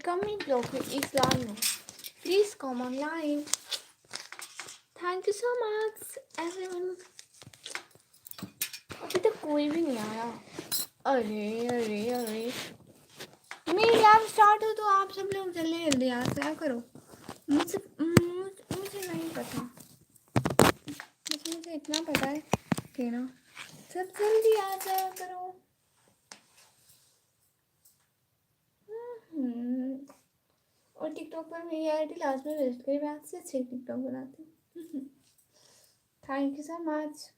comment block is live. Please come on live. Thank you so much everyone. अभी तक कोई भी नहीं आया. अरे अरे अरे मेरी लाइव स्टार्ट हो तो आप सब लोग जल्दी जल्दी आ जाया करो. मुझे नहीं पता. मुझे इतना पता है कि ना सब जल्दी आ जाया करो. और टिकटॉक पर मेरी आईडी लास्ट में विजिट करी. मैं आपसे अच्छी टिकटॉक बनाती हूँ. Thank you so much.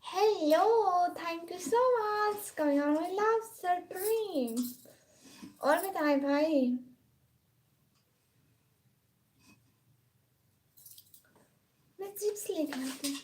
Hello, thank you so much coming on my live stream. और बताएं भाई, मैं चिप्स लेकर आती हूँ.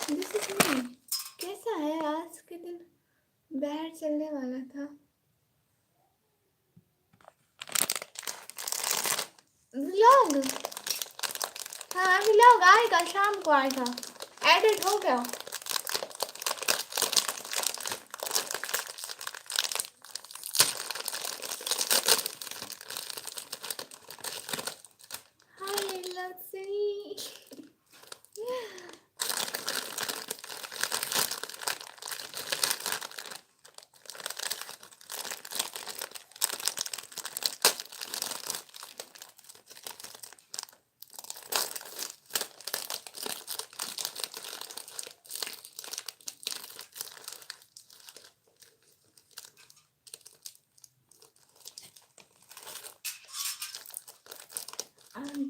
This is me. कैसा है आज के दिन? बाहर चलने वाला था. व्लॉग, हाँ व्लॉग आएगा, शाम को आएगा. एडिट हो गया. हाय लक्ष्मी.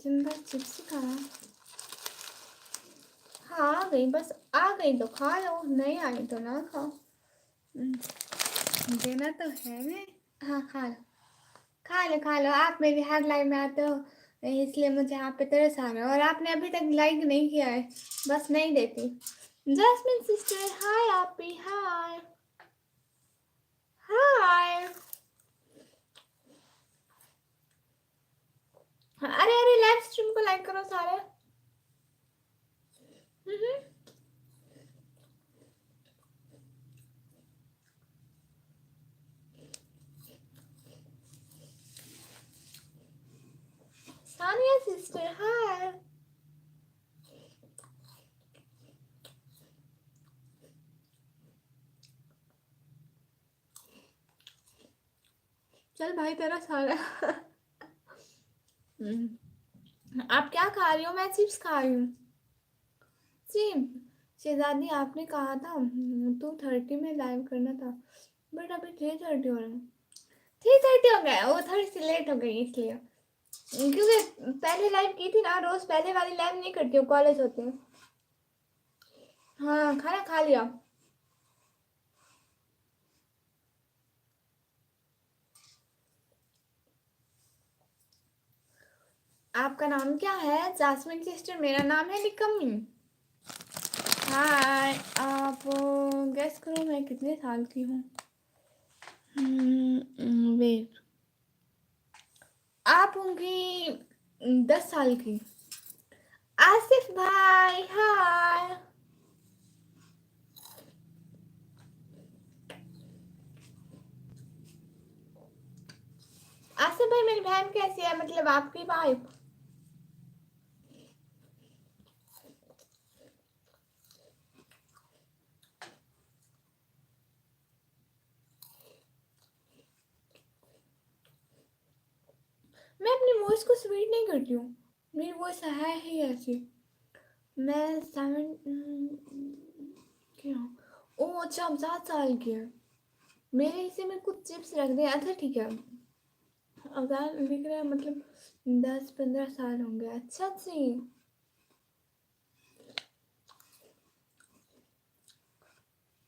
जिंदा चिप्स खाना. हाँ आ गई, बस आ गई तो खा लो, नहीं आई तो ना खाओ. देना तो है मैं. हाँ खा लो, खा लो खा लो. आप मेरी हर लाइव में आते हो इसलिए मुझे आप पे तरस आ रहा है. और आपने अभी तक लाइक नहीं किया है, बस नहीं देती. Jasmine sister hi. आपी हाय हाय. अरे अरे लाइव स्ट्रीम को लाइक करो सारे. सानिया सिस्टर हाय. चल भाई तेरा सारा. आप क्या खा रही हो? मैं चिप्स खा रही हूँ. जी शहजादी, आपने कहा था 2:30 में लाइव करना था, बट अभी 3:30 हो रहा है। 3:30 हो गया, वो थोड़ी सी लेट हो गई इसलिए, क्योंकि पहले लाइव की थी ना, रोज पहले वाली लाइव नहीं करती हूँ, कॉलेज होते हैं। हाँ, खाना खा लिया। आपका नाम क्या है? जासमिन सिस्टर, मेरा नाम है निकम्मी। हाय, आप गेस करो मैं कितने साल की हूँ। वेट, आप होंगी 10 साल की। आसिफ भाई हाय। आसिफ भाई, मेरी बहन कैसी है, मतलब आपकी वाइफ? मैं अपनी वॉइस को स्वीट नहीं करती हूँ, मेरी वॉइस है ही ऐसी। मैं 7 क्या? ओ अच्छा, आप 7 साल की है। मेरे हिस्से में कुछ चिप्स रख दे। अच्छा ठीक है, अगर लिख रहा है मतलब 10-15 साल होंगे। अच्छा जी,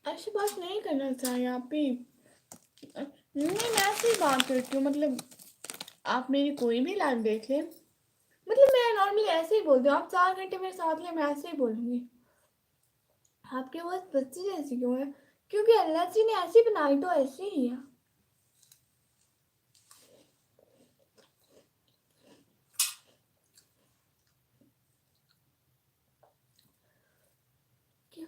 ऐसी बात नहीं करना चाहिए आप भी। नहीं, मैं ऐसे ही बात करती हूँ, मतलब आप मेरी कोई भी लाइव देख ले, मतलब मैं नॉर्मली ऐसे ही बोलती हूँ। आप 4 घंटे मेरे साथ ले, मैं ऐसे ही बोलूँगी। आपकी आवाज़ बच्ची जैसी क्यों है? क्योंकि अल्लाह जी ने ऐसी बनाई तो ऐसी ही है। क्यों?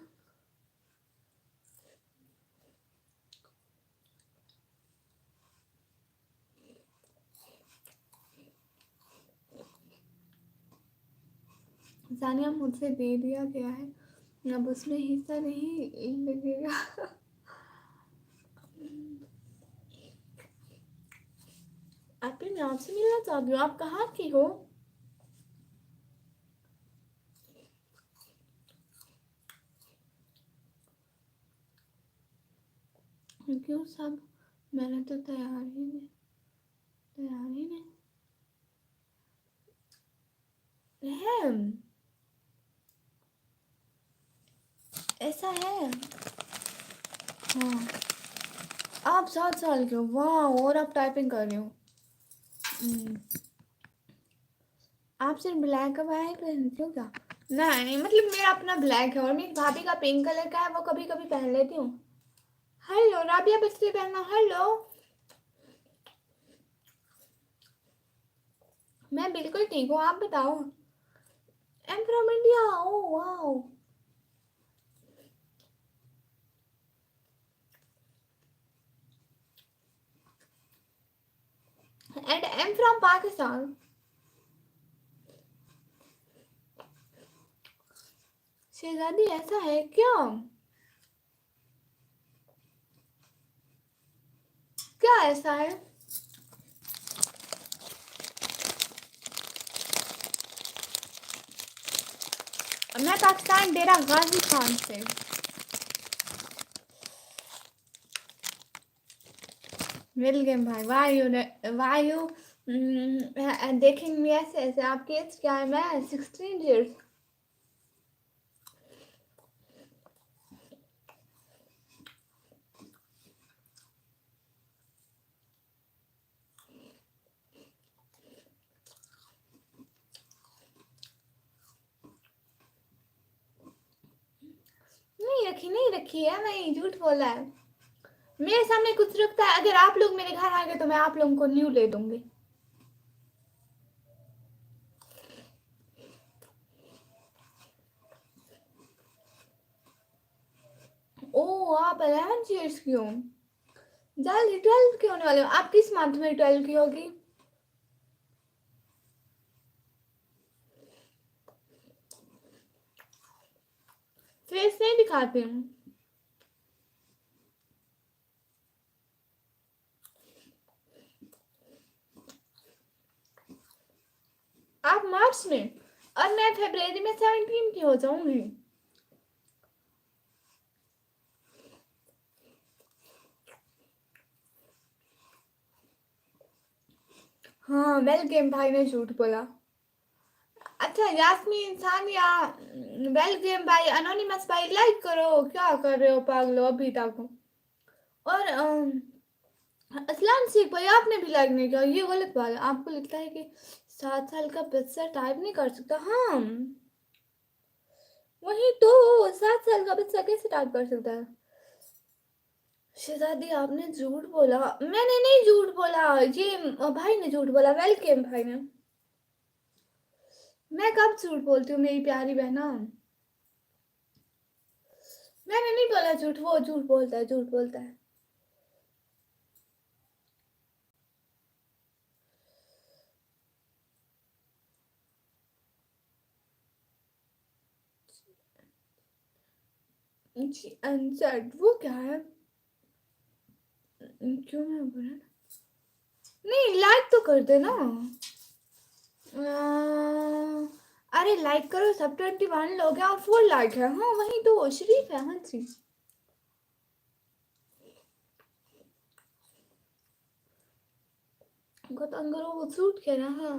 सानिया, मुझसे दे दिया गया है, अब उसमें हिस्सा नहीं लगेगा। आप भी, मैं आपसे मिलना चाहती हूँ। आप कहाँ की हो? क्यों सब? मैंने तो तैयार ही नहीं है। ऐसा है। हाँ, आप 7 साल के हो, वाह, और आप टाइपिंग कर रहे हो। हम्म, आप सिर्फ ब्लैक वाई पहनती हो क्या? नहीं, मतलब मेरा अपना ब्लैक है और मेरी भाभी का पिंक कलर का है, वो कभी कभी पहन लेती हूँ। हेलो राबिया बस्ती पहनना, हेलो। मैं बिल्कुल ठीक हूँ, आप बताओ। आई am from India, oh wow. And I am from Pakistan. शहजादी, ऐसा है क्या? क्या ऐसा है? मैं पाकिस्तान, डेरा गाजी खान से। मिल गए भाई। वायु देखेंगे ऐसे ऐसे। आपकी एज क्या है? मैं 16 years। नहीं रखी है, मैं झूठ बोला है। मेरे सामने कुछ रखता है, अगर आप लोग मेरे घर आ गए तो मैं आप लोगों को न्यू ले दूंगी। ओ, आप 11 years की हो? जल्दी 12 की होने वाले हो। आप किस मंथ में 12 की होगी? फेस नहीं दिखाते हूँ। आप मार्च में, और मैं फरवरी में 17 की हो जाऊंगी। हाँ, वेल गेम भाई ने झूठ बोला। अच्छा यास्मीन, सानिया, वेल गेम भाई, अनोनिमस भाई, लाइक करो, क्या कर रहे हो पागलो अभी तक। और असलान शेख भाई, आपने भी लाइक नहीं किया, ये गलत बात है। आपको लगता है कि 7 साल का बच्चा टाइप नहीं कर सकता? हाँ, वही तो, 7 साल का बच्चा कैसे टाइप कर सकता है? शहजादी, आपने झूठ बोला। मैंने नहीं झूठ बोला, ये भाई ने झूठ बोला, वेलकम भाई ने। मैं कब झूठ बोलती हूँ मेरी प्यारी बहना? मैंने नहीं बोला झूठ, वो झूठ बोलता है, झूठ बोलता है। जी अनसेट, वो क्या है? क्यों मैं बोला? नहीं, लाइक तो कर दे ना। अरे लाइक करो, सब 21 लोग हैं और 4 लाइक है। हाँ वही तो, शरीफ है। हाँ जी, गौतम करो, वो सूट कह रहा। हाँ,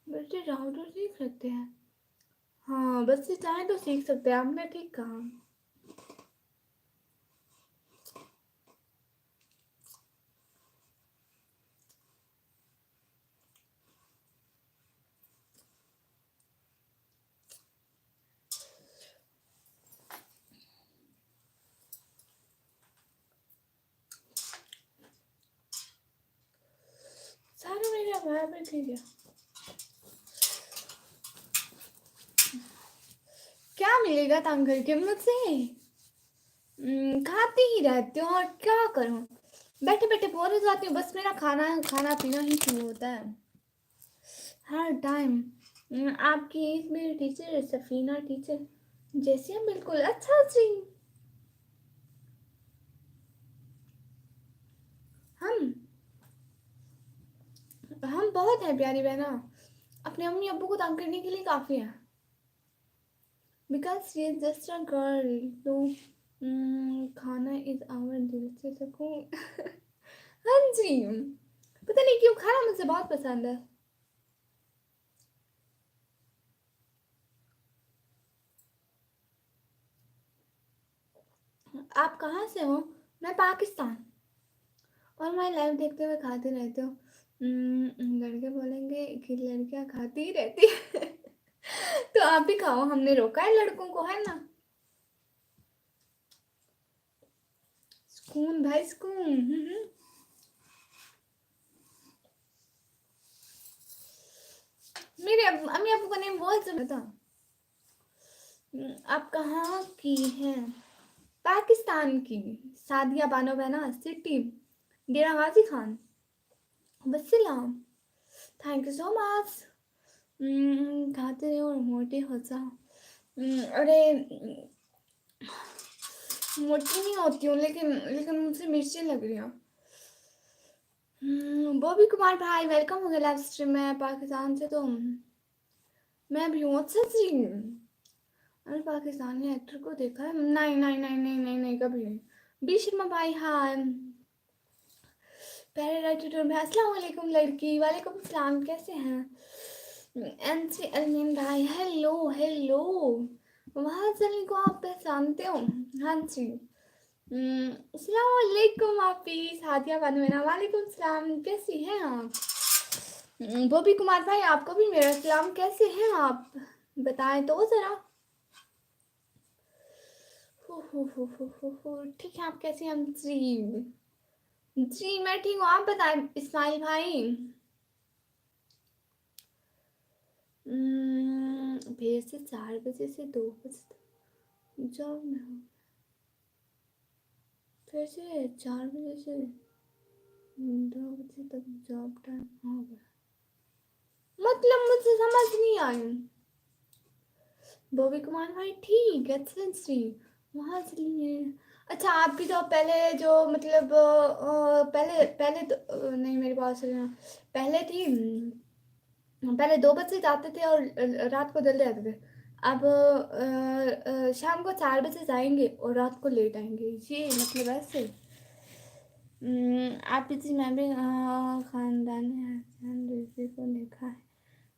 बच्चे राउटर सीख सकते हैं। हाँ, बच्चे चाहे तो सीख सकते हैं, आपने ठीक कहा। सारा मेरा बराबर ठीक है। क्या मिलेगा तंग करके मुझसे? खाती ही रहती हूँ और क्या करूँ, बैठे बैठे बोर हो जाती हूँ। बस मेरा खाना खाना पीना ही शुरू होता है हर टाइम। आपकी एक मेरी टीचर है, सफीना टीचर, जैसी हम बिल्कुल। अच्छा जी, हम हम बहुत हैं प्यारी बहना, अपने अम्मी अब्बू को तंग करने के लिए काफ़ी है। Because she is just a girl, तो खाना इज आवर दिल से सुकून। हाँ जी, पता नहीं क्यों खाना मुझे बहुत पसंद है। आप कहाँ से हो? मैं पाकिस्तान। और मैं लाइव देखते हुए खाते रहते हो। लड़के बोलेंगे कि लड़कियां खाती ही रहती है। तो आप भी खाओ, हमने रोका है लड़कों को, है ना? सुकून भाई, सुकून। मेरे अम्मी अबू का नेम बहुत जरूरत था। आप कहाँ की हैं? पाकिस्तान की। सादिया बानो बहना, सिटी डेरा गाजी खान। वसीलाम, थैंक यू सो मच। खाते रहो और मोटे हो जाओ। अरे मोटी नहीं होती हूँ, लेकिन लेकिन मुझसे मिर्ची लग रही है। बॉबी कुमार भाई, वेलकम हो गया लाइव स्ट्रीम में पाकिस्तान से। तो मैं भी हूँ। अच्छा जी, अरे पाकिस्तानी एक्टर को देखा है? नहीं नहीं नहीं नहीं नहीं नहीं, कभी नहीं। बी शर्मा भाई, हाँ। पहले राइटर में अस्सलाम वालेकुम लड़की, वालेकुम सलाम, कैसे हैं? एनसी अलमीन भाई, हेलो हेलो। वहाँ चलने को आप पहचानते हो? हाँ जी। अस्सलाम वालेकुम आपी सादिया बनवेना, वालेकुम सलाम, कैसी हैं आप? बॉबी कुमार भाई, आपको भी मेरा सलाम, कैसे हैं आप? बताएं तो जरा। ठीक है, आप कैसे हैं? जी जी, मैं ठीक हूँ, आप बताएं इस्माइल भाई। फिर से 4 बजे से 2 बजे तक जॉब में हूँ। फिर से 4 बजे से 2 बजे तक जॉब टाइम हो गया, मतलब मुझे समझ नहीं आई। बॉबी कुमार भाई ठीक है, अच्छा जी। वहाँ चलिए। अच्छा, आपकी तो पहले जो मतलब पहले पहले तो नहीं, मेरे पास पहले थी। पहले 2 बजे जाते थे और रात को जल्दी आते थे। अब शाम को 4 बजे जाएंगे और रात को लेट आएंगे, ये मतलब ऐसे। आप इसी मैं भी ख़ानदानी हसन रिजवी को देखा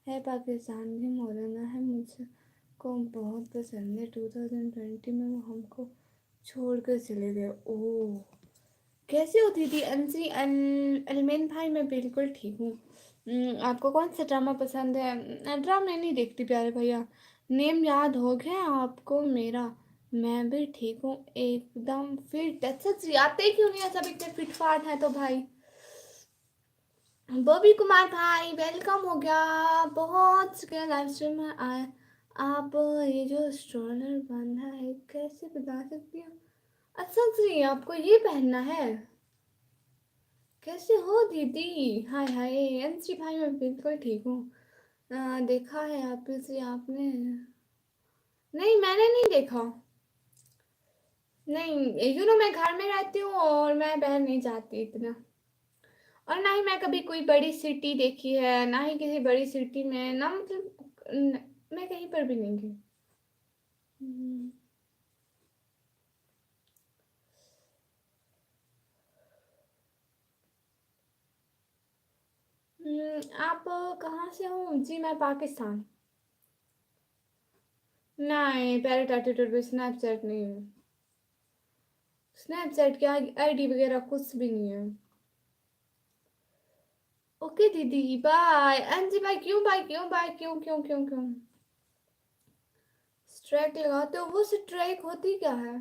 है पाकिस्तान की मौलाना है, मुझको बहुत पसंद है। 2020 में वो हमको छोड़ कर चले गए। ओह, कैसी होती थी अंसरी अलमेन भाई? मैं बिल्कुल ठीक हूँ। आपको कौन सा ड्रामा पसंद है? ड्रामा नहीं देखती प्यारे भैया। नेम याद हो गया आपको मेरा? मैं भी ठीक हूँ एकदम फिट। अच्छा जी, आते ही क्यों नहीं है सब इतने फिट फाट है तो भाई। बॉबी कुमार भाई वेलकम हो गया, बहुत शुक्रिया लाइव स्ट्रीम में आए। आप ये जो स्ट्रोलर बांधा है कैसे बता सकती हो? अच्छा जी, आपको ये पहनना है? कैसे हो दीदी? हाय हाय अंशी भाई, मैं बिल्कुल ठीक हूँ। देखा है आप इसे आपने? नहीं, मैंने नहीं देखा। नहीं, मैं घर में रहती हूँ और मैं बाहर नहीं जाती इतना। और ना ही मैं कभी कोई बड़ी सिटी देखी है, ना ही किसी बड़ी सिटी में, ना मतलब मैं कहीं पर भी नहीं गई। हम्म, आप कहाँ से हो जी? मैं पाकिस्तान। नहीं, पैरेट एटीट्यूड पे स्नैपचैट नहीं है। स्नैपचैट की आईडी वगैरह कुछ भी नहीं है। ओके दीदी, बाय। अंजी भाई क्यों बाय? क्यों बाय? क्यों क्यों क्यों क्यों? स्ट्राइक लगाते हो? वो स्ट्राइक होती क्या है?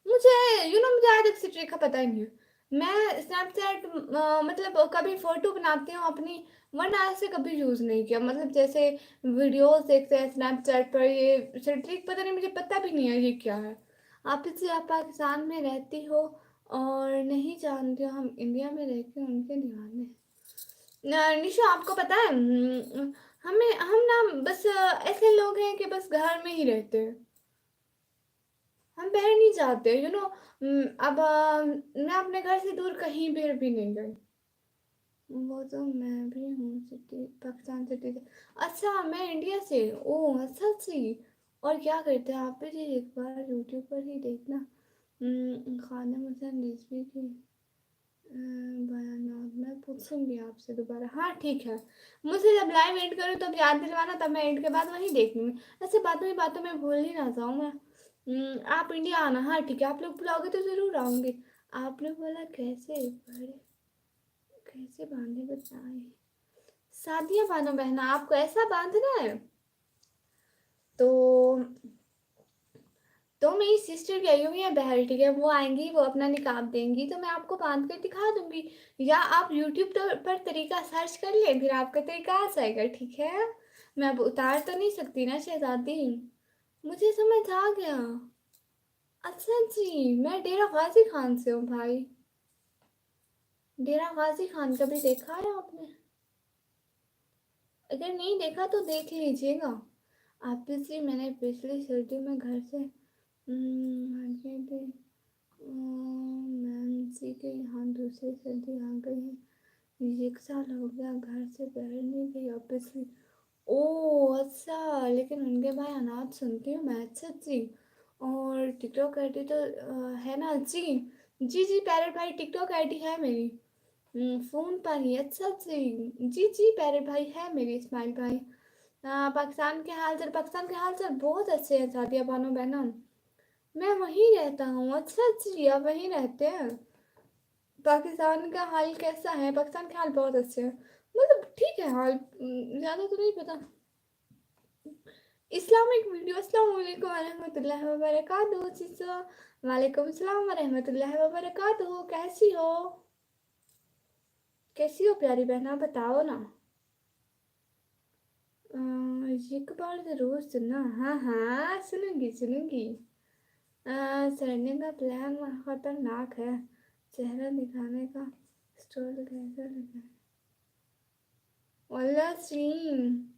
मुझे मुझे आज तक स्ट्राइक का पता ही नहीं है। मैं स्नैपचैट मतलब कभी फोटो बनाती हूँ अपनी, वरना ऐसे कभी यूज़ नहीं किया। मतलब जैसे वीडियोस देखते हैं स्नैपचैट पर, ये स्ट्राइक पता नहीं, मुझे पता भी नहीं है ये क्या है। आप इससे आप पाकिस्तान में रहती हो और नहीं जानती हो हम इंडिया में रह के उनके दीवाने। निशा आपको पता है, हम ना बस ऐसे लोग हैं कि बस घर में ही रहते हैं, हम बाहर नहीं जाते। अब मैं अपने घर से दूर कहीं भी नहीं गई। वो तो मैं भी हूँ सिटी, पाकिस्तान सिटी से। अच्छा, मैं इंडिया से। ओह अच्छा जी। और क्या करते हैं आप भी? एक बार यूट्यूब पर ही देखना। खाना मुझे रिजवी की बयानात मैं पूछूंगी आपसे दोबारा। हाँ ठीक है, मुझे जब लाइव एंड करूँ तब याद दिलवाना, तब मैं एंड के बाद वहीं देख लूँगी। ऐसे बातों ही बातों में भूल ही ना जाऊँ मैं। आप इंडिया आना। हाँ ठीक है, आप लोग बुलाओगे तो ज़रूर आऊँगी। आपने बोला कैसे बड़े, कैसे बांधे बताए? शादियाँ बांधो बहना, आपको ऐसा बांधना है? तो मेरी सिस्टर गई हुई है बाहर, ठीक है, वो आएंगी, वो अपना निकाब देंगी तो मैं आपको बांध कर दिखा दूंगी। या आप यूट्यूब पर तरीका सर्च कर ले, फिर आपका तरीका आ जाएगा, ठीक है। मैं अब उतार तो नहीं सकती ना शहजादी। मुझे समझ आ गया। अच्छा जी, मैं डेरा गाजी खान से हूँ भाई। डेरा गाजी खान कभी देखा है आपने? अगर नहीं देखा तो देख लीजिएगा। आप इसलिए मैंने पिछली सर्दी में घर से गए थे। मैम जी के यहाँ दूसरी सर्दी आ गई है, 1 साल हो गया घर से बाहर नहीं गई ऑब्वियसली। ओह अच्छा, लेकिन उनके भाई अनाथ सुनती हूँ मैं। अच्छा जी, और टिकटॉक आईडी तो है ना जी? जी जी पैरट भाई, टिकटॉक आईडी है मेरी फ़ोन पर ही। अच्छा जी, जी जी पैरट भाई है मेरी। इस्माइल भाई, पाकिस्तान के हाल चाल? पाकिस्तान के हाल चाल बहुत अच्छे हैं सादिया बानो बहना, मैं वहीं रहता हूँ। अच्छा जी, आप वहीं रहते हैं? पाकिस्तान का हाल कैसा है? पाकिस्तान के हाल बहुत अच्छे हैं, मतलब ठीक है हाल, ज़्यादा तो नहीं पता। इस्लामिक वीडियो, अस्सलाम वालेकुम वरहमतुल्लाहि वबरकातुहू जीजा। वालेकुम सलाम वरहमतुल्लाहि वबरकातुहू। कैसी हो? कैसी हो प्यारी बहना, बताओ ना। एक बार ज़रूर सुनना। हाँ हाँ सुनूंगी सुनूंगी। सड़ने का प्लान खतरनाक है, चेहरा दिखाने का स्टोर कैसा लगा? वल्ला सीन,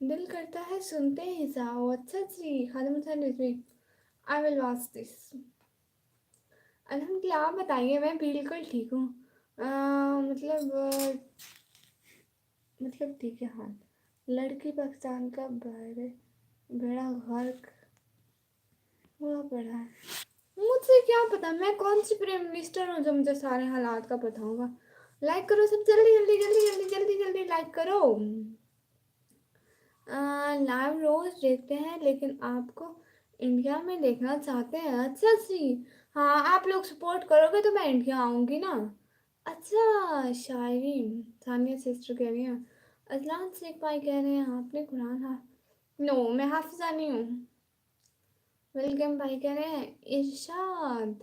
दिल करता है सुनते ही जाओ। अच्छा जी, Khalid Hussain Rizvi, I will watch this. अल्हम्दुलिल्लाह, आप बताइए? मैं बिल्कुल ठीक हूँ। मतलब ठीक है। हाँ, लड़की पाकिस्तान का बड़ा घर हुआ पड़ा है। मुझे क्या पता, मैं कौन सी प्राइम मिनिस्टर हूँ जो मुझे सारे हालात का पता होगा। लाइक करो सब, जल्दी जल्दी जल्दी जल्दी जल्दी जल्दी लाइक करो। लाइव रोज देखते हैं, लेकिन आपको इंडिया में देखना चाहते हैं। अच्छा जी, हाँ आप लोग सपोर्ट करोगे तो मैं इंडिया आऊँगी ना। अच्छा, शायरी सानिया सिस्टर कह रही हैं। अजलान शेख भाई कह रहे हैं आपने कुरान नो, मैं हाफिजा नहीं हूँ। वेलकम भाई कह रहे हैं इरशाद,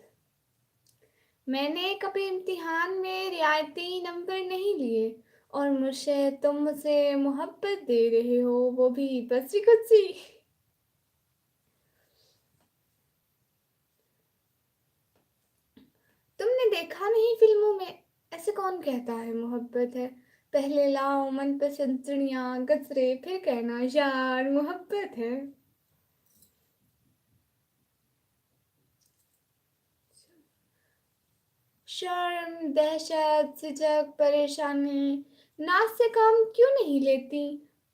मैंने कभी इम्तिहान में रियायती नंबर नहीं लिए और मुझे तुम मुझसे मोहब्बत दे रहे हो, वो भी बच्ची कुच्ची। तुमने देखा नहीं फिल्मों में, ऐसे कौन कहता है मोहब्बत है? पहले लाओ मनपसंद चिड़िया गजरे, फिर कहना यार मोहब्बत है। शर्म, दहशत, झिझक, परेशानी, नाच से काम क्यों नहीं लेती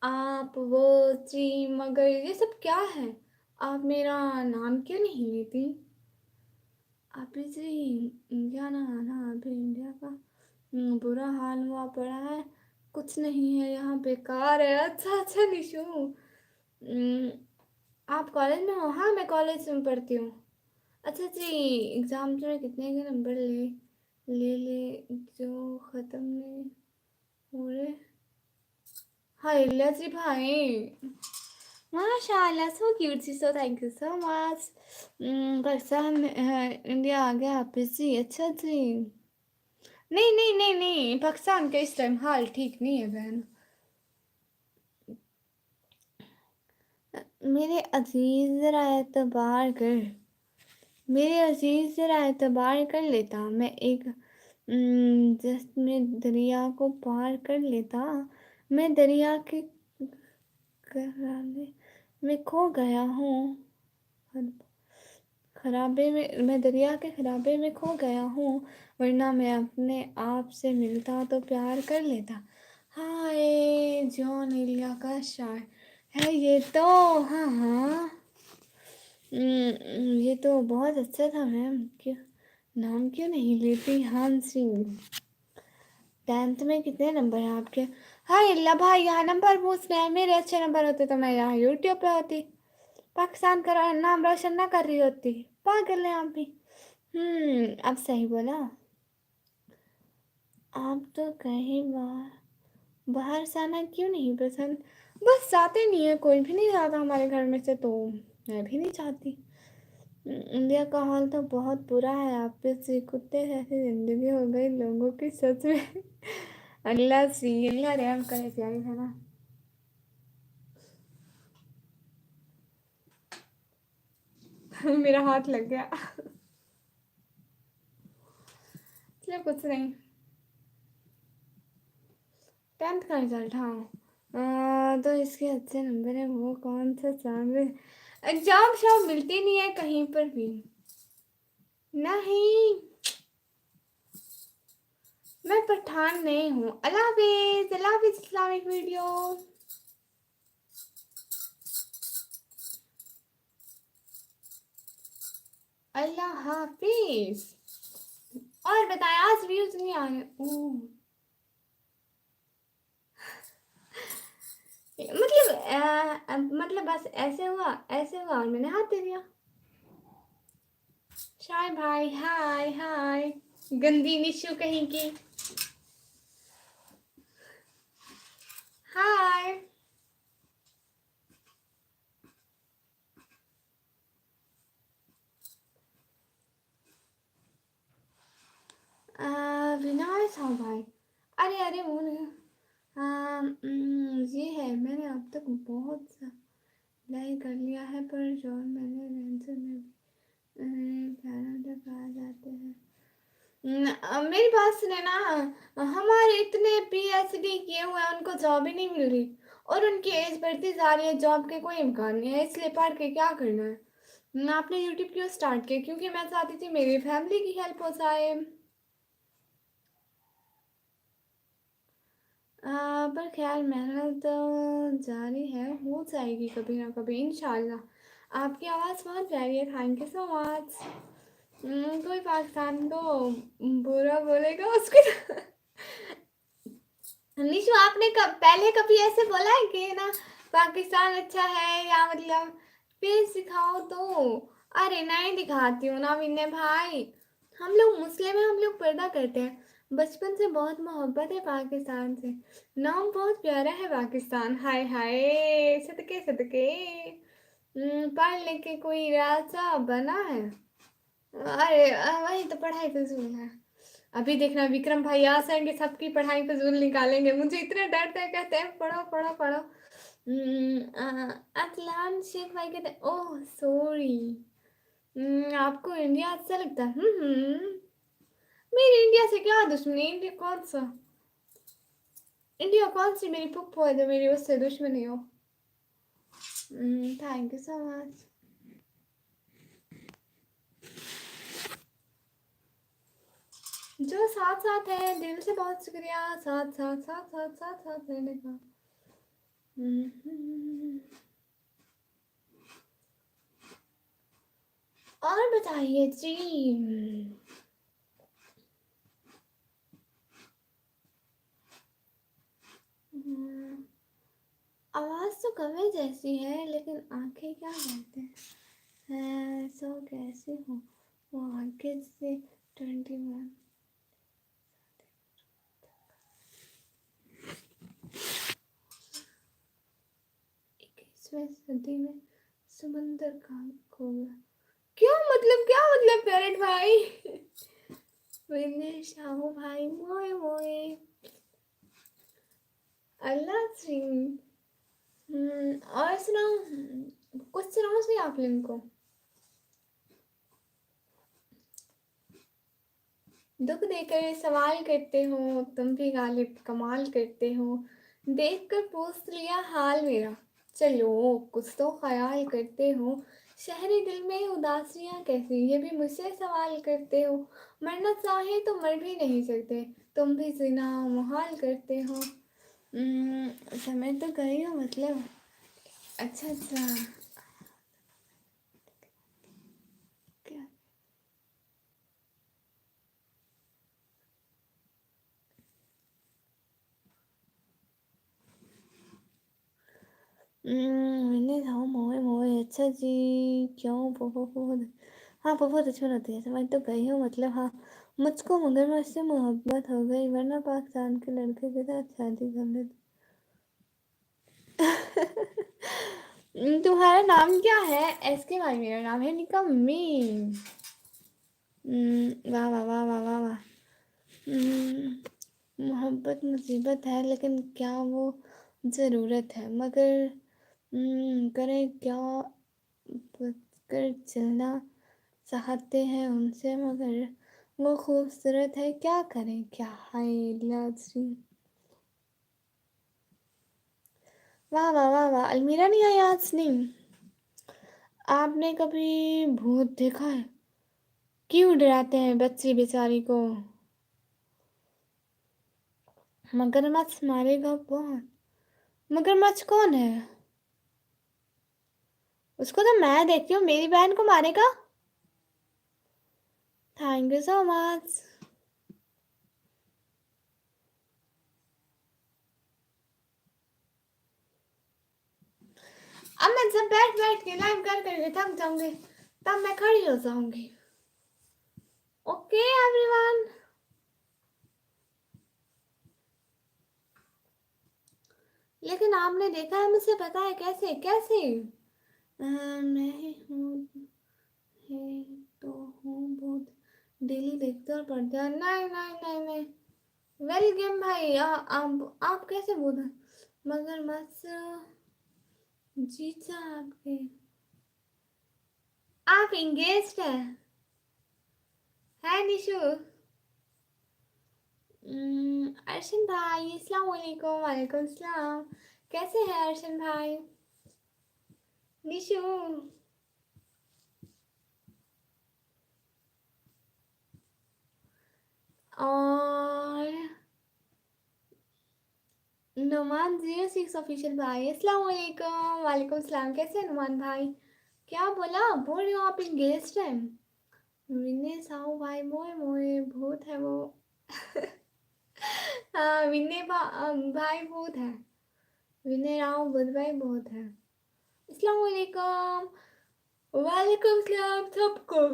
आप? वो जी मगर ये सब क्या है? आप मेरा नाम क्यों नहीं लेती? आप जी इंडिया ना आना, अभी इंडिया का बुरा हाल हुआ पड़ा है, कुछ नहीं है यहाँ, बेकार है। अच्छा अच्छा निशु, आप कॉलेज में हो? हाँ मैं कॉलेज में पढ़ती हूँ। अच्छा जी, एग्ज़ाम में कितने के नंबर ले जो ख़त्म नहीं हो रहे? हाय लजी भाई, माशाल्लाह सो क्यूट सी, so thank you so much. Pakistan India आ गया वापिस जी। अच्छा जी, नहीं नहीं नहीं नहीं, पाकिस्तान का इस टाइम हाल ठीक नहीं है बहन। मेरे अजीज ज़रा एतबार कर, मेरे अजीज ज़रा एतबार कर लेता, मैं एक जिसमें दरिया को पार कर लेता, मैं दरिया के करारे में खो गया हूँ, खराबे में, मैं दरिया के खराबे में खो गया हूँ, वरना मैं अपने आप से मिलता तो प्यार कर लेता। हाय जॉन एलिया का शायर है ये तो। हाँ हाँ, ये तो बहुत अच्छा था मैम, क्यों नाम क्यों नहीं लेती? हाँ सिंह, 10th में कितने नंबर हैं आपके? हाँ इल्ला भाई यहाँ नंबर पूछ रहे हैं, मेरे अच्छे नंबर होते तो मैं यहाँ यूट्यूब पे होती, पाकिस्तान का नाम रोशन ना कर रही होती। पागल है आप भी। अब सही बोला। आप तो कहीं बाहर बाहर जाना क्यों नहीं पसंद? बस जाते नहीं है, कोई भी नहीं जाता हमारे घर में से, तो मैं भी नहीं चाहती। इंडिया का हाल तो बहुत बुरा है, आप पे से कुत्ते जैसी जिंदगी हो गई लोगों की सच में। अल्लाह सी, अल्लाह रहम करे प्यारी है ना। मेरा हाथ लग गया। चलो कुछ नहीं। 10th का रिजल्ट, हाँ तो इसके अच्छे नंबर है, वो कौन सा चांद? एग्जाम शाम मिलती नहीं है कहीं पर भी। नहीं, मैं पठान नहीं हूँ। अल्लाह हाफिज, अल्लाह हाफिज, इस्लामिक वीडियो। अल्लाह हाफिज। और बताएं, आज व्यूज नहीं आ रहे? मतलब बस ऐसे हुआ और मैंने हाथ दे दिया। शाय भाई हाय हाय, गंदी निशु कहीं की। हाय, विनय था भाई। अरे अरे वो नहीं, ये है, मैंने अब तक बहुत सा लाइक कर लिया है, पर जो मैंने आंसर में भी प्यारा तक आ जाते हैं। मेरी बात सुने ना, हमारे इतने पीएचडी किए हुए हैं, उनको जॉब ही नहीं मिल रही, और उनकी एज बढ़ती जा रही है, जॉब के कोई इम्कान नहीं है, इसलिए पढ़ के क्या करना है। आपने यूट्यूब क्यों स्टार्ट किया? क्योंकि मैं चाहती थी मेरी फैमिली की हेल्प हो जाए। पर खैर मेहनत तो जारी है, हो जाएगी कभी ना कभी इंशाल्लाह। आपकी आवाज़ बहुत प्यारी है, थैंक यू सो मच। कोई पाकिस्तान को बुरा बोलेगा उसको निशु आपने कब पहले कभी ऐसे बोला है कि ना पाकिस्तान अच्छा है या मतलब प्लीज सिखाओ तो। अरे नहीं दिखाती हूँ ना विनय भाई। हम लोग मुस्लिम हैं, हम लोग पर्दा करते हैं। बचपन से बहुत मोहब्बत है पाकिस्तान से। नाम बहुत प्यारा है पाकिस्तान। हाय हाय सदके सदके। पढ़ लिख के कोई राजा बना है। अरे वही तो पढ़ाई फिजूल है। अभी देखना विक्रम भाई आ जाएंगे सबकी पढ़ाई फिजूल निकालेंगे। मुझे इतना डरता है, कहते हैं पढ़ो पढ़ो पढ़ो। अतलान शेख भाई कहते हैं ओह सॉरी। आपको इंडिया अच्छा लगता है? मेरी इंडिया से क्या दुश्मनी? इंडिया कौन सा? इंडिया कौन सी मेरी पुप्पो है जो मेरी उससे दुश्मनी हो? Thank you so much. जो साथ साथ है दिल से बहुत शुक्रिया साथ साथ साथ साथ साथ साथ रहने का। और बताइए जी। आवाज तो कवे जैसी है लेकिन आंखें क्या कहते हैं? सो कैसे हो वो आंखें से 21 21वीं सदी में समंदर का खो गया। क्या मतलब, क्या मतलब पेरेंट भाई? विनेश शाहू भाई मोए मोए अल्लाह सिंह। और सुनाओ, कुछ सुनाओ सही आप लोगों को। दुख देकर सवाल करते हो, तुम भी गालिब कमाल करते हो। देखकर पूछ लिया हाल मेरा, चलो कुछ तो ख्याल करते हो। शहरी दिल में उदासियां कैसी, ये भी मुझसे सवाल करते हो। मरना चाहे तो मर भी नहीं सकते, तुम भी जिना मुहाल करते हो। समय तो गई हो मतलब। अच्छा अच्छा। क्या? मैंने कहा मोए मोए अच्छा जी। क्यों बहुत? हाँ बहुत अच्छा रहती है। समझ तो गई हो मतलब। हाँ मुझको मगरमच्छ से मोहब्बत हो गई वरना पाकिस्तान के लड़के के साथ शादी कर लेती। तुम्हारा नाम क्या है? एस के भाई मेरा नाम है निकम्मी। वाह वाह वाह वाह वाह वाह। मोहब्बत मुसीबत है लेकिन क्या वो ज़रूरत है? मगर करें क्या? कर चलना चाहते हैं उनसे मगर वो खूबसूरत है, क्या करें क्या? हाय लाजरी। वाह वाह वाह वाह। अलमीरा नहीं आई आज? नहीं। आपने कभी भूत देखा है? क्यों डराते हैं बच्ची बेचारी को? मगरमच्छ मारेगा बहुत। मगरमच्छ कौन है? उसको तो मैं देखती हूँ, मेरी बहन को मारेगा? Thank you so much. अब मैं जब बैठ बैठ के लाइव कर करके थक जाऊंगी तब मैं खड़ी हो जाऊंगी। Okay everyone. लेकिन आपने देखा है मुझे, पता है कैसे कैसे? मैं हूँ है तो हूँ बहुत डेली देखते और पढ़ते हैं। नहीं नहीं नहीं नहीं। वेल गेम भाई आप कैसे बोल रहे? मगरमच्छ जीजा आपके। आप इंगेज्ड है निशु? अर्शन भाई अस्सलाम वालेकुम। वालेकुम सलाम। कैसे हैं अर्शन भाई? निशु। और नुमान 06 ऑफिशियल भाई अस्सलाम वालेकुम। वालेकुम सलाम। कैसे हैं नुमान भाई? क्या बोला? बोल रही हो आप इंगेज्ड हैं? विनय साहू भाई मोए मोए भूत है वो। हाँ विनय भाई भूत है। विनय राव भूत भाई बहुत है। अस्सलाम वालेकुम। वालेकुम सलाम सबको।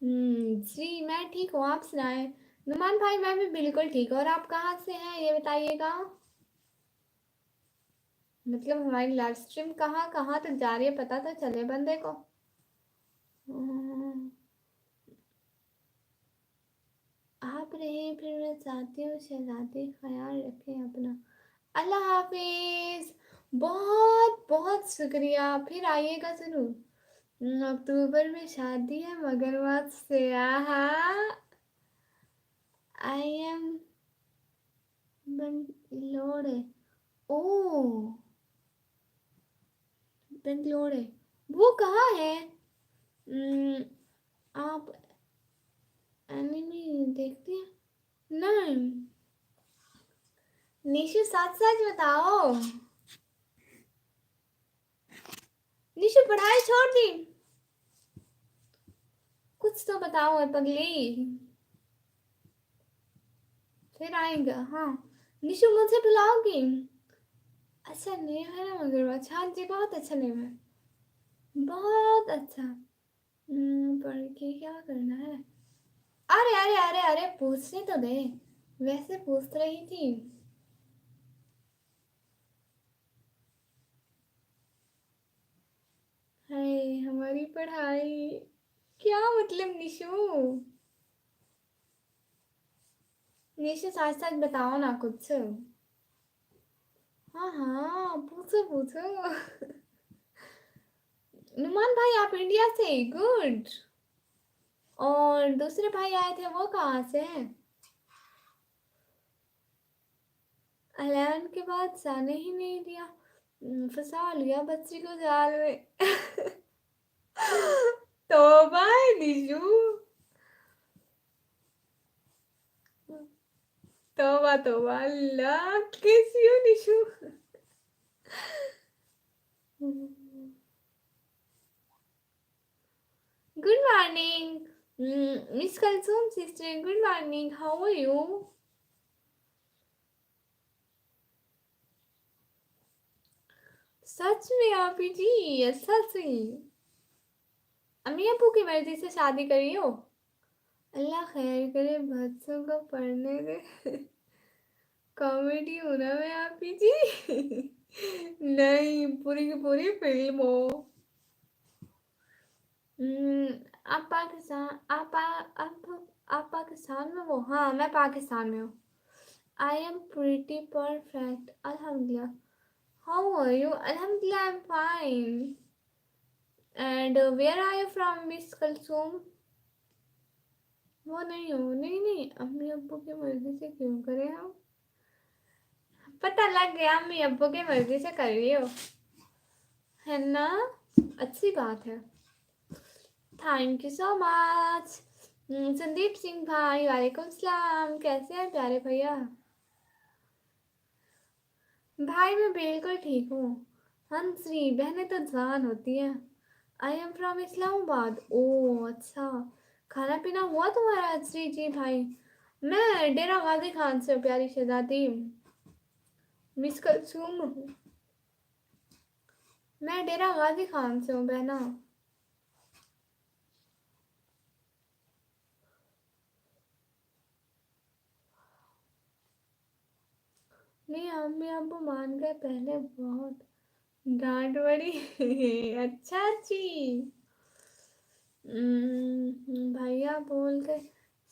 जी मैं ठीक हूँ, आप सुनाएं। नुमान भाई मैं भी बिल्कुल ठीक हूँ। और आप कहाँ से हैं ये बताइएगा। मतलब हमारी लाइव स्ट्रीम कहाँ कहाँ तक जा रही है पता तो चले बंदे को। हम्म, आप रहे फिर मैं चाहती हूँ शहजादी ख्याल रखें अपना। अल्लाह हाफिज। बहुत बहुत शुक्रिया, फिर आइएगा जरूर। अक्टूबर में शादी है मगरमच्छ से। आहा। I am Bangalore. Oh Bangalore है। वो कहाँ है। हम्म, आप एनिमे देखते हैं। नहीं। निशु सच सच बताओ। निशु पढ़ाई छोड़ दी। कुछ तो बताओ है पगली। फिर आएगा हाँ। निशु मुझे बुलाओगी। अच्छा नेम है ना मगरमच्छ। हाँ जी बहुत अच्छा नेम है। बहुत अच्छा। पढ़ के क्या करना है। अरे अरे अरे अरे पूछने तो दे। वैसे पूछ रही थी। हाय हमारी पढ़ाई। क्या मतलब निशु। निशु साथ साथ बताओ ना कुछ। हाँ हाँ पूछो पूछो। नुमान भाई आप इंडिया से। गुड। और दूसरे भाई आए थे वो कहाँ से हैं। 11 के बाद जाने ही नहीं दिया। फंसा लिया बच्ची को जाल में। तौबा है निशु। तौबा तौबा अल्लाह कैसी हो Nishu. Good morning miss Kalsoom sister. Good morning how are you. सच में आप ही जी ऐसा सही। अम्मी अबू की मर्जी से शादी करी हो। अल्लाह खैर करे बच्चों को पढ़ने दे। कॉमेडी हूँ ना मैं आप ही जी। नहीं पूरी की पूरी फिल्म हो। आप पाकिस्तान आप पाकिस्तान में हो। हाँ मैं पाकिस्तान में हूँ। आई एम प्रिटी परफेक्ट अल्हम्दुलिल्लाह। How are you. अल्हम्दुलिल्लाह I am fine. And where are you from miss Kalsoom. वो नहीं हो। नहीं नहीं अम्मी अब्बू की मर्जी से क्यों करें हम। पता लग गया अम्मी अब्बू की मर्जी से कर रही हो है ना। अच्छी बात है। Thank you so much. Sandeep Singh भाई वालेकुम सलाम। कैसे हैं प्यारे भैया। भाई मैं बिल्कुल ठीक हूँ। हंसरी बहनें तो जान होती हैं। I am from Islamabad. Oh अच्छा। खाना पीना हुआ तुम्हारा श्री जी भाई। मैं डेरा गाजी खान से हूँ, प्यारी शहजादी मिस कलसूम हूँ। मैं डेरा गाजी खान से हूँ बहना। नहीं अम्मी अब्बू मान गए पहले बहुत डांट पड़ी। अच्छा जी। भैया बोल गए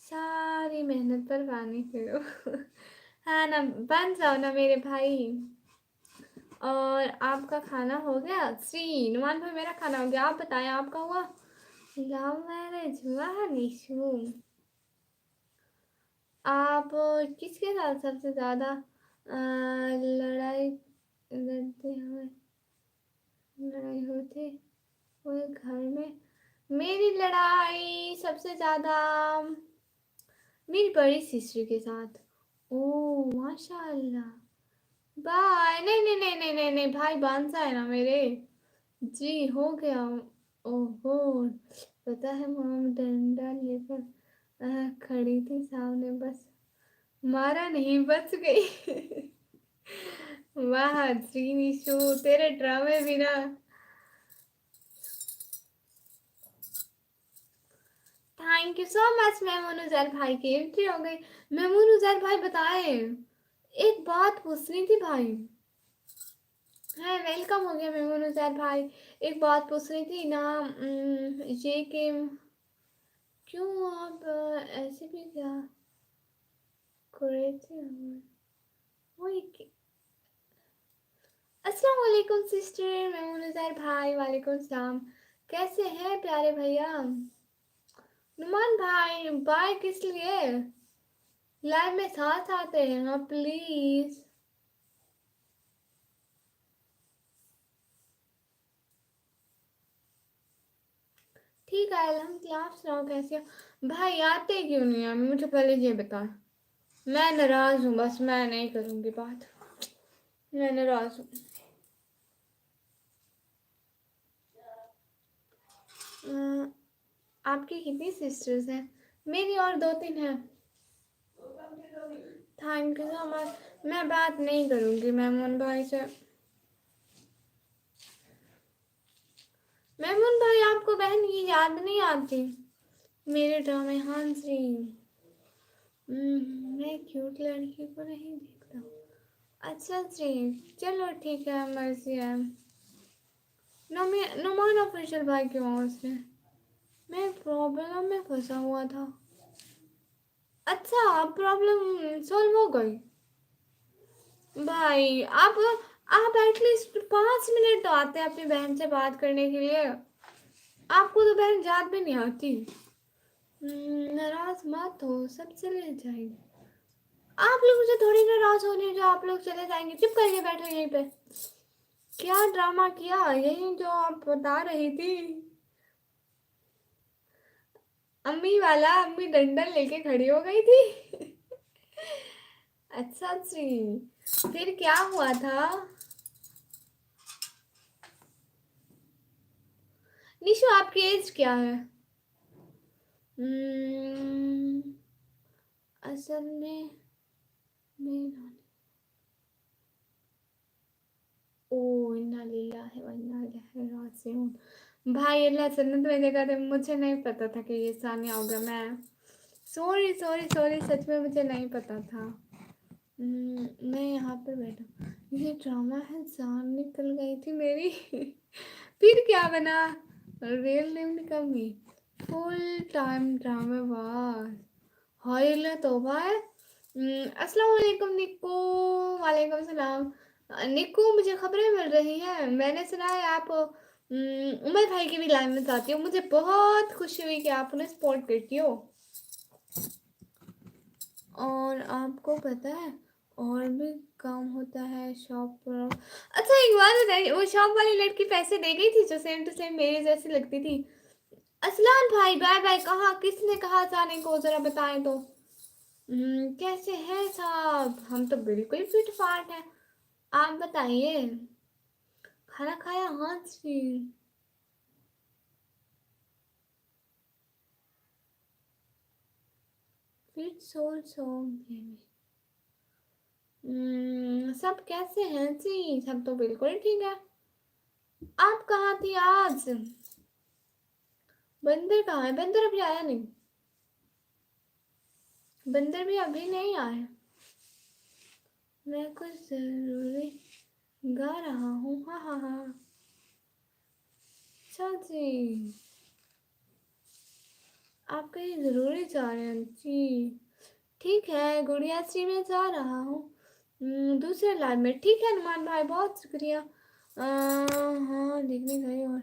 सारी मेहनत पर पानी फेरो। हाँ ना बन जाओ ना मेरे भाई। और आपका खाना हो गया श्री नुमान भाई। मेरा खाना हो गया, आप बताएं आपका हुआ। लव मैरिज हुआ है निशु। आप किसके साथ सबसे ज्यादा लड़ाई लड़ते हुए लड़ाई होती हुए घर में। मेरी लड़ाई सबसे ज्यादा मेरी बड़ी सिस्टर के साथ। ओ माशाल्लाह। बाय नहीं नहीं नहीं नहीं नहीं नहीं भाई बांसा है ना मेरे। जी हो गया। ओहो पता है मॉम डंडा लेकर खड़ी थी सामने, बस मारा नहीं, बच गई। वाह श्रीनिशु, तेरे ड्रामे भी ना। Thank you so much Memoon Uzair भाई की एंट्री हो गई। मेमून उजैर भाई बताए, एक बात पूछनी थी भाई। है वेलकम हो गया मेमून उजैर भाई। एक बात पूछनी थी ना, ये कि क्यों आप ऐसे भी क्या कर रहे थे? वही अस्सलाम वालेकुम सिस्टर मेमून उजैर भाई, वालेकुम सलाम। कैसे हैं प्यारे भैया? नुमान भाई बाय किस लिए? लाइव में साथ आते हैं ना प्लीज। ठीक है अल्हम्दुलिल्लाह, आप सुनाओ कैसे हो? भाई आते क्यों नहीं हैं? मुझे पहले ये बता। मैं नाराज हूँ, बस मैं नहीं करूँगी बात, मैं नाराज हूँ। आपकी कितनी सिस्टर्स हैं? मेरी और 2-3 हैं। Thank you so much. मैं बात नहीं करूँगी मेमून भाई से। मेमून भाई आपको बहन की याद नहीं आती? मेरे ड्रामे हाँ जी। मैं क्यूट लड़की को नहीं देखता हूँ। अच्छा जी, चलो ठीक है, मर्जी है। नुमान ऑफिशियल भाई क्यों हुआ उसने? मैं प्रॉब्लम में फंसा हुआ था। अच्छा प्रॉब्लम सॉल्व हो गई? भाई आप एटलीस्ट 5 मिनट तो आते हैं अपनी बहन से बात करने के लिए। आपको तो बहन याद भी नहीं आती। नाराज मत हो, सब चले जाएंगे। आप लोग मुझे थोड़ी नाराज होने जो आप लोग चले जाएंगे, चुप करके बैठो यहीं पे। क्या ड्रामा किया, यही जो आप बता रही थी। अम्मी वाला, अम्मी डंडल लेके खड़ी हो गई थी। अच्छा जी, फिर क्या हुआ था? निशु आपकी एज क्या है? असल में मैं ओ इन्ना लिल्लाहि व इन्ना इलैहि राजिऊन। भाई अल्लाह जन्नत में जगह दे, मुझे नहीं पता था कि ये सानिया होगा। मैं सॉरी सॉरी सॉरी, सच में मुझे नहीं पता था। मैं यहाँ पे बैठा, ये ड्रामा है, जान निकल गई थी मेरी। फिर क्या बना? रियल नेम निकल गई। फुल टाइम ड्रामे वाह, हाय अल्लाह तौबा है। अस्सलाम वालेकुम निक्को। वालेकुम सलाम। निक्को मुझे खबरें मिल रही हैं, मैंने सुना है आप उमर भाई की भी लाइन में जाती हो। मुझे बहुत खुशी हुई कि आप उन्हें सपोर्ट करती हो। और आपको पता है और भी काम होता है शॉप पर। अच्छा एक बात बताइए, वो शॉप वाली लड़की पैसे दे गई थी जो सेम टू सेम मेरी जैसी लगती थी? असलान भाई बाय बाय, कहाँ किसने कहा जाने को, जरा बताएं तो। कैसे हैं साहब? हम तो बिल्कुल फिट फाट हैं, आप बताइए। खाना खाया? हाँ जी। फिर सो सब कैसे हैं जी? सब तो बिल्कुल ठीक है। आप कहाँ थी आज? बंदर कहाँ है? बंदर अभी आया नहीं। बंदर भी अभी नहीं आया। मैं कुछ जरूरी गा रहा हूँ, हाँ हाँ हाँ। अच्छा जी, आप कहीं ज़रूरी जा रहे हैं जी? ठीक है, गुड़िया श्री में जा रहा हूँ। दूसरे लाइन में। ठीक है नुमान भाई, बहुत शुक्रिया। हाँ देखने गए और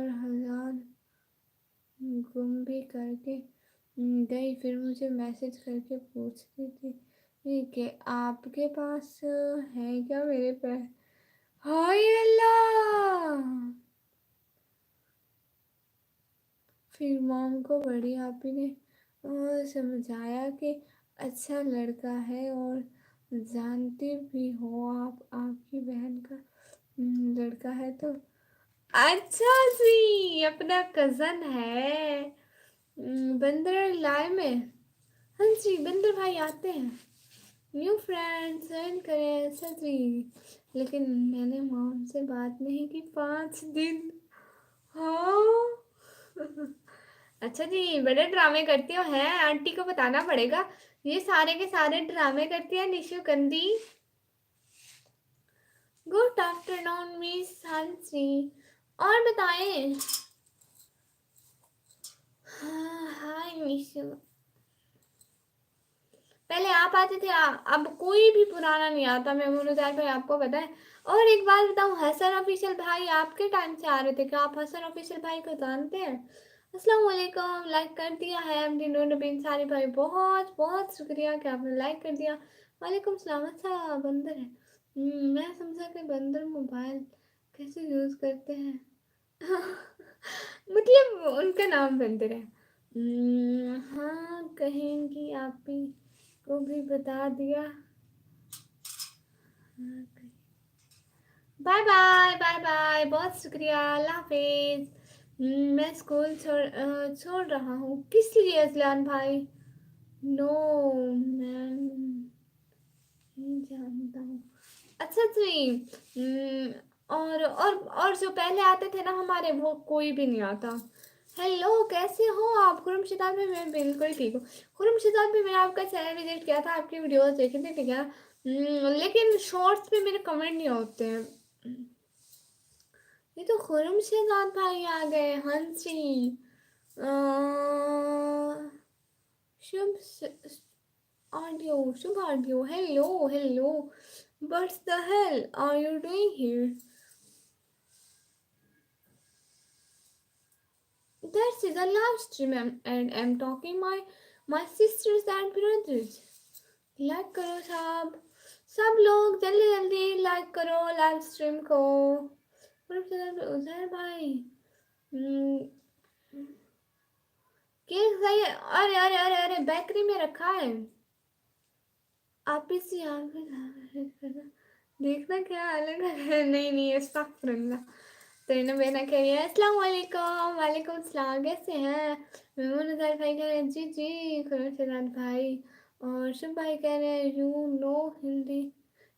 1000 गुम भी करके गई, फिर मुझे मैसेज करके पूछती थी कि आपके पास है क्या मेरे पे। हाय अल्लाह। फिर मॉम को बड़ी आपी ने समझाया कि अच्छा लड़का है, और जानते भी हो आप, आपकी बहन का लड़का है तो। अच्छा जी, अपना कजन है। बंदर लाए में। हाँ जी, बंदर भाई आते हैं। न्यू फ्रेंड सेंड करें, अच्छा जी। लेकिन मैंने मॉम से बात नहीं की 5 दिन। हाँ। अच्छा जी, बड़े ड्रामे करती हो हैं, आंटी को बताना पड़ेगा। ये सारे के सारे ड्रामे करती है निशु कंदी। गुड आफ्टरनून मिस हंसी। और बताएं। हाँ, हाय निशु। पहले आप आते थे, अब कोई भी पुराना नहीं आता। मैं मुनुजार भाई आपको पता है। और एक बात बताऊं, हसन ऑफिशियल भाई आपके टाइम से आ रहे थे क्या? आप हसन ऑफिशियल भाई को जानते हैं? अस्सलाम वालेकुम, लाइक कर दिया है एमडी नूर नबीन सारी भाई, बहुत बहुत शुक्रिया कि आपने लाइक कर दिया। वालेकुम सलाम। अच्छा बंदर है। मैं समझा कि बंदर मोबाइल कैसे यूज करते हैं। मतलब उनका नाम बंदर है। हाँ, कहेंगी आप ही को भी बता दिया। बाय बाय बाय बाय, बहुत शुक्रिया, अल्लाह हाफिज। मैं स्कूल छोड़ रहा हूँ। किस लिए अजलान भाई? नो, मैं नहीं जानता हूँ। अच्छा जी। और जो पहले आते थे ना हमारे, वो कोई भी नहीं आता। हेलो, कैसे हो आप? खुरम में मैं बिल्कुल ठीक हूँ। खुरम में मैंने आपका चैनल विजिट किया था, आपकी वीडियोस देखे थे, ठीक है। लेकिन शॉर्ट्स पे मेरे कमेंट नहीं होते हैं। ये तो खुरम भाई आ गए, हंसी। Shubh audio, Shubh audio, hello hello. What the hell are you doing here? That's is a live stream and I'm talking my sisters and brothers. Like करो सब लोग जल्दी जल्दी लाइक करो लाइव स्ट्रीम को। उजैर भाई। हम्म, केक सही है। अरे अरे अरे अरे, बेकरी में रखा है। आप इसी यहाँ पे देखना क्या अलग है। नहीं नहीं, अस्तगफुरुल्लाह। तो बेना कह रही है अस्सलाम वालेकुम। वालेकुम सलाम, कैसे हैं? मेमून नज़ार भाई कह रहे हैं जी जी खुरम भाई। और शुभ भाई कह रहे हैं you know Hindi.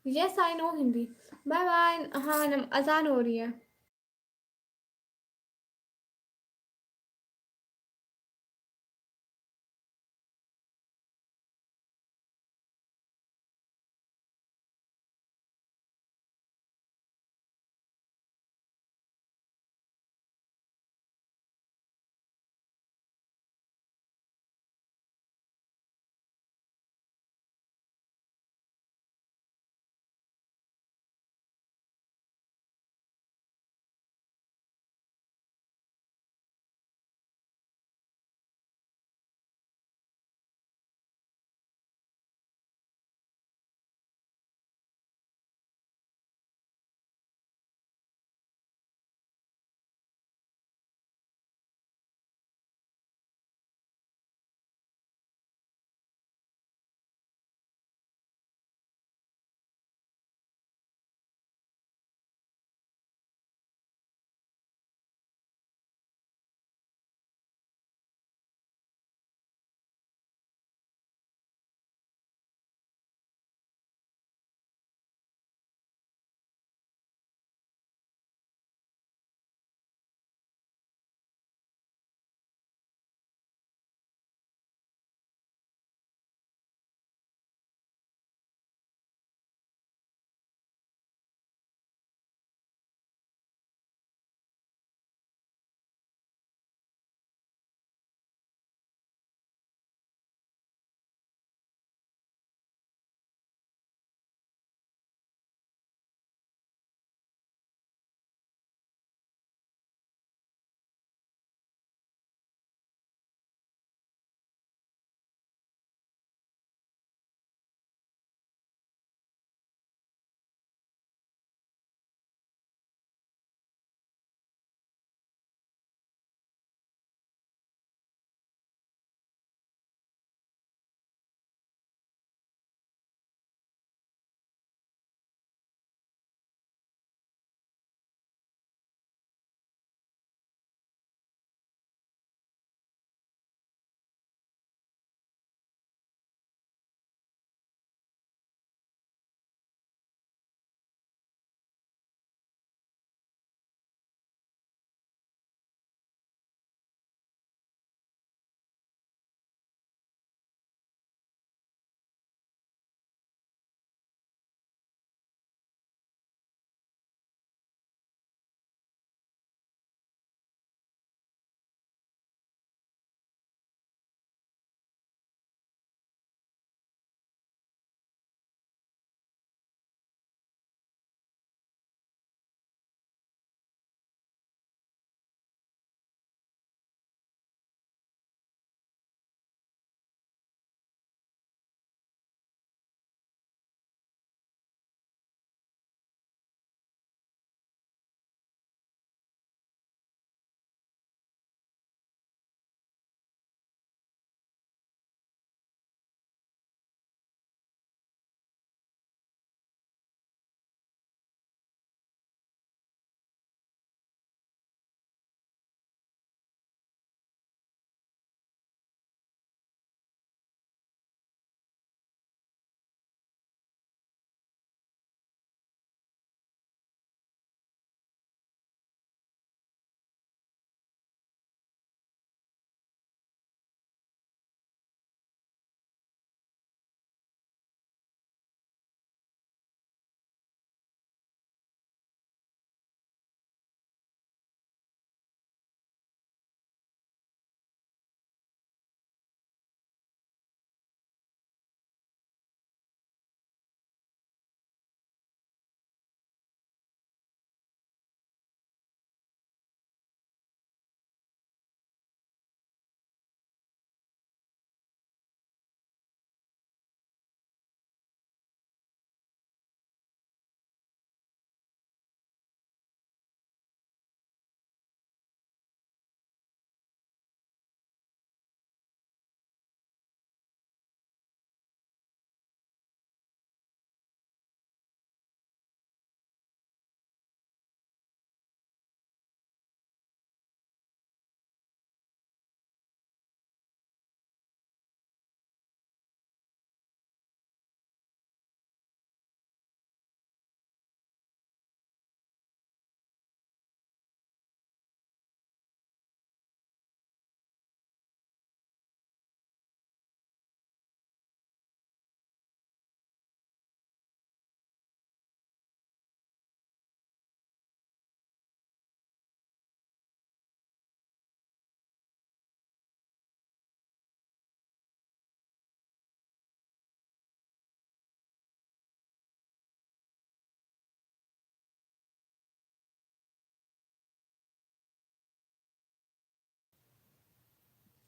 Yes I know Hindi. Bye bye. हाँ, अजान हो रही है।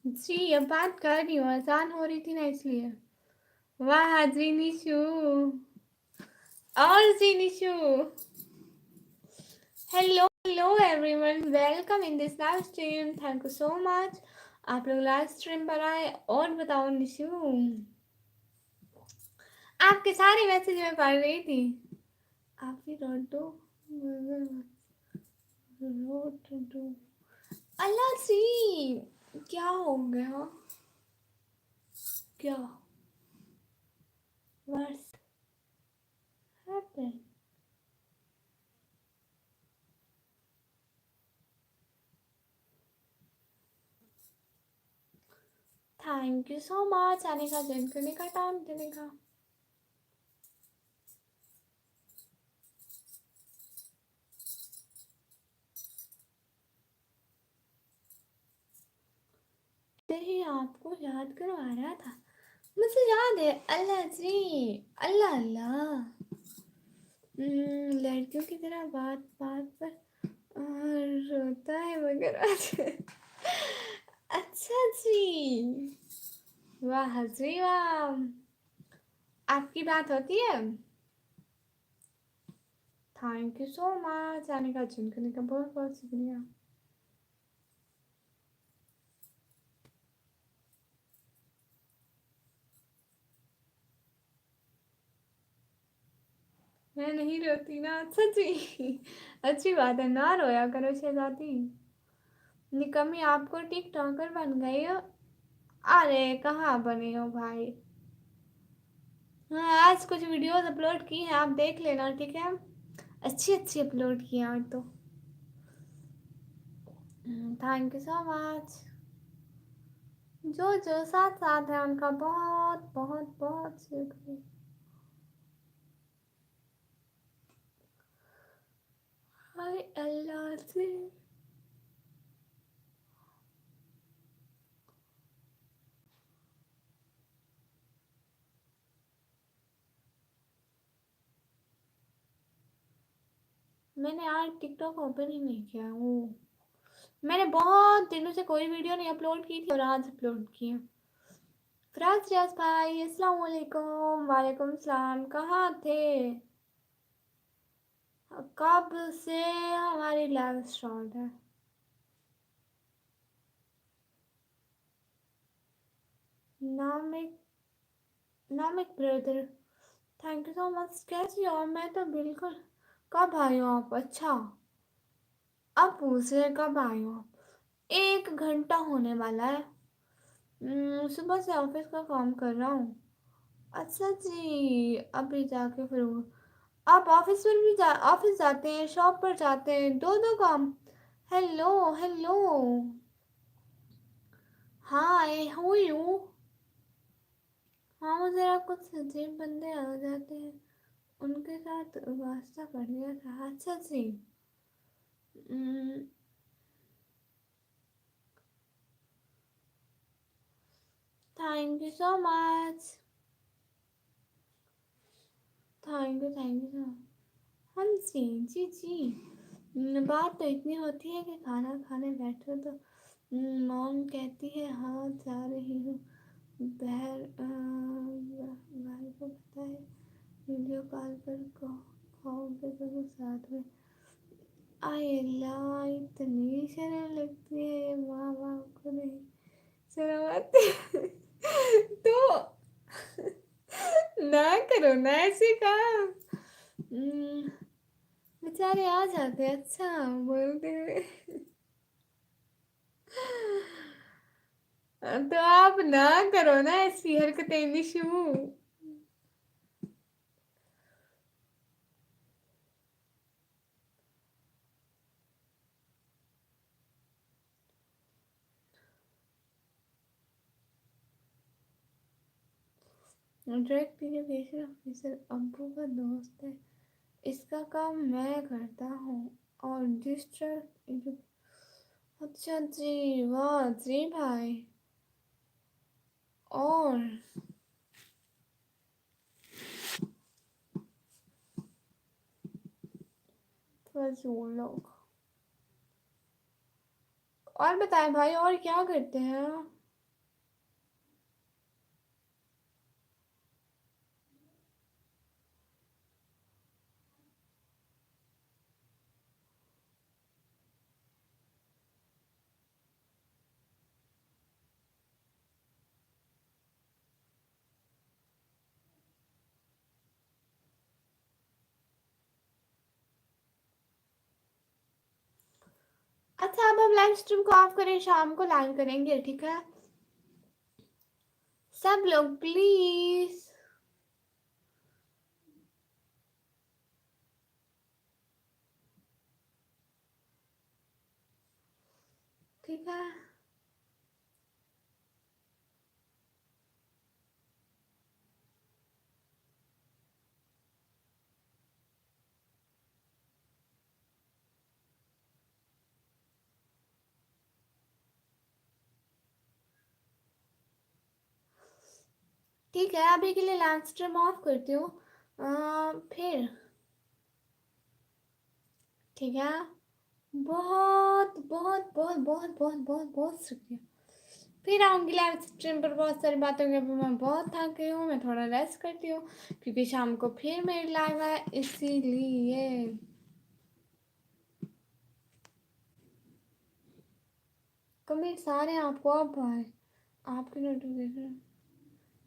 जी अब बात कर रही हूँ, आसान हो रही थी ना इसलिए। वाह जी निशु, और जी Nishu. Hello everyone, welcome in this live stream. Thank you so much, आप लोग लाइव स्ट्रीम पर आए। और बताओ निशु, आपके सारे मैसेज मैं पढ़ रही थी। आप भी रोटो रोटो। अल्लाह सी, क्या हो गया? क्या? What's happened? Thank you so much आने का, ज्वाइन करने का, टाइम देने का। ही आपको याद करवा रहा था, मुझे याद है। अल्लाह जी, अल्लाह अल्लाह। लड़कियों की तरह बात बात पर रोता है मगर अच्छा जी, वाह जी वाह। आपकी बात होती है। थैंक यू सो मच आने का, ज्वाइन करने का, बहुत बहुत शुक्रिया। मैं नहीं रोती ना, सच्ची। अच्छी बात है, ना रोया करो शहजादी। निकम्मी, आपको टिकटॉकर बन गई हो? अरे कहाँ बने हो भाई। हाँ, आज कुछ वीडियोस अपलोड की हैं, आप देख लेना, ठीक है। अच्छी अच्छी अपलोड की हैं और तो। Thank you so much. जो जो साथ साथ है उनका बहुत बहुत बहुत शुक्रिया। हाय अल्लाह से। मैंने आज टिकटॉक ओपन ही नहीं किया। वो मैंने बहुत दिनों से कोई वीडियो नहीं अपलोड की थी और आज अपलोड की है। फराज रियाज भाई अस्सलाम वालेकुम। वालेकुम सलाम, कहाँ थे? कब से हमारी लाइव स्टार्ट है? Namik, Namik brother, thank you so much. कैसी हो? मैं तो बिल्कुल। कब आए हो आप? अच्छा, अब पूछ रहे कब आए हो आप। 1 घंटा होने वाला है। सुबह से ऑफिस का काम कर रहा हूँ। अच्छा जी, अभी जाके फिर आप ऑफिस पर भी ऑफिस जाते हैं, शॉप पर जाते हैं, दो दो काम। Hello hello. Hi how you. हाँ, मुझे जरा कुछ अजीब बंदे आ जाते हैं, उनके साथ वास्ता पड़ गया था। अच्छा जी। Thank you so much. Thank you so much. हाँ जी जी जी। बात तो इतनी होती है कि खाना खाने बैठो तो मॉम कहती है हाँ जा रही हूँ। भाई को पता है, वीडियो कॉल पर खाओगे तो साथ में। आए अल्लाह, इतनी शर्म लगती है ये माँ बाप को नहीं शर्म आती। तो ना करो ना ऐसे काम। बेचारे आ जाते, अच्छा बोलते हुए। तो आप ना करो ना ऐसी हरकतें निशु। डायरेक्ट इरिगेशन ऑफिसर अब्बू का दोस्त है, इसका काम मैं करता हूँ। और डिस्ट्रक्ट। अच्छा जी, वाह जी भाई। और बस वो लोग। और बताएं भाई, और क्या करते हैं? सब लाइव स्ट्रीम को ऑफ करें, शाम को लाइव करेंगे, ठीक है सब लोग प्लीज। ठीक है ठीक है, अभी के लिए लाइव स्ट्रीम ऑफ करती हूँ फिर, ठीक है। बहुत बहुत बहुत बहुत बहुत बहुत बहुत शुक्रिया। फिर आऊँगी लाइव स्ट्रीम पर, बहुत सारी बातें होंगी। अभी मैं बहुत थक गई हूँ, मैं थोड़ा रेस्ट करती हूँ क्योंकि शाम को फिर मेरी लाइव है, इसीलिए। कमेंट सारे आपको अब आए, आपके नोटिफिकेशन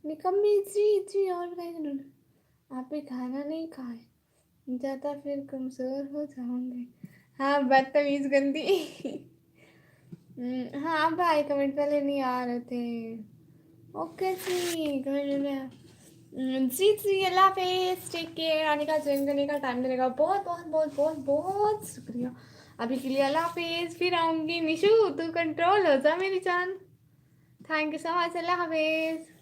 निकम्मी जी और बताइए। आप भी खाना नहीं खाए ज़्यादा फिर कमज़ोर हो जाओगे। हाँ बदतमीज़ गंदी। हाँ भाई कमेंट पहले नहीं आ रहे थे। ओके जी कमेंट जी जी अल्लाह हाफिज़, टेक केयर। आने का ज्वाइन करने का टाइम देने का बहुत बहुत बहुत बहुत बहुत शुक्रिया। अभी के लिए अल्लाह हाफिज़, फिर आऊँगी। निशु तू कंट्रोल हो जा मेरी जान। थैंक यू सो मच, अल्लाह हाफिज़।